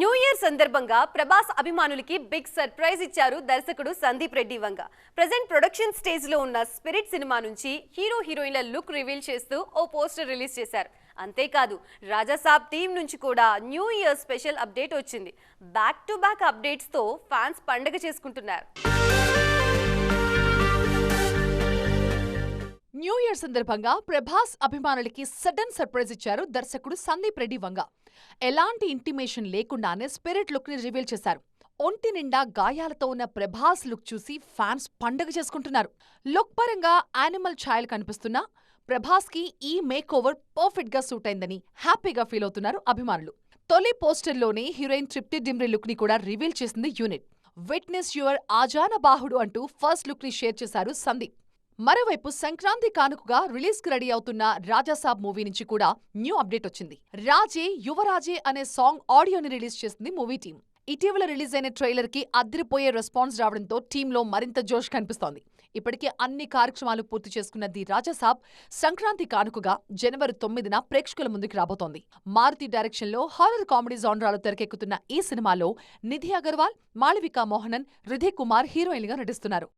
New year సందర్భంగా ప్రభాస్ అభిమానులకి big surprise ఇచ్చారు దర్శకుడు Sandeep Reddy Vanga. Present production stage లో ఉన్న స్పిరిట్ సినిమా నుంచి హీరో హీరోయిన్ల లుక్ రివీల్ చేస్తూ ఓ పోస్టర్ రిలీజ్ చేశారు. అంతేకాదు రాజాసాబ్ టీం నుంచి కూడా న్యూ ఇయర్ స్పెషల్ అప్డేట్ వచ్చింది. బ్యాక్ టు బ్యాక్ అప్డేట్స్ తో ఫ్యాన్స్ పండగ చేసుకుంటున్నారు. న్యూ ఇయర్ సందర్భంగా ప్రభాస్ అభిమానులకి సడన్ సర్ప్రైజ్ ఇచ్చారు దర్శకుడు సందీప్ రెడ్డి వంగ. ఎలాంటి ఇంటిమేషన్ లేకుండానే స్పిరిట్ లుక్ ని రివీల్ చేశారు. ఒంటి నిండా గాయాలతో ఉన్న ప్రభాస్ లుక్ చూసి ఫ్యాన్స్ పండగ చేసుకుంటున్నారు. లుక్ పరంగా యానిమల్ ఛాయలు కనిపిస్తున్నా ప్రభాస్ కి ఈ మేక్ ఓవర్ పర్ఫెక్ట్ గా సూట్ అయిందని హ్యాపీగా ఫీల్ అవుతున్నారు అభిమానులు. తొలి పోస్టర్లోనే హీరోయిన్ తృప్తి డిమ్రీ లుక్ ని కూడా రివీల్ చేసింది యూనిట్. విట్నెస్ యువర్ ఆజాన బాహుడు అంటూ ఫస్ట్ లుక్ ని షేర్ చేశారు సందీప్. మరోవైపు సంక్రాంతి కానుకగా రిలీజ్ కి రెడీ అవుతున్న రాజాసాబ్ మూవీ నుంచి కూడా న్యూ అప్డేట్ వచ్చింది. రాజే యువరాజే అనే సాంగ్ ఆడియోని రిలీజ్ చేసింది మూవీ టీం. ఇటీవల రిలీజ్ అయిన ట్రైలర్ కి అదిరిపోయే రెస్పాన్స్ రావడంతో టీంలో మరింత జోష్ కనిపిస్తోంది. ఇప్పటికే అన్ని కార్యక్రమాలు పూర్తి చేసుకున్న ది రాజాసాబ్ సంక్రాంతి కానుకగా జనవరి 9న ప్రేక్షకుల ముందుకు రాబోతోంది. మారుతి డైరెక్షన్ లో హారర్ కామెడీ జాన్రాలో తెరకెక్కుతున్న ఈ సినిమాలో నిధి అగర్వాల్, మాళవిక మోహనన్, హృదయ్ కుమార్ హీరోయిన్లుగా నటిస్తున్నారు.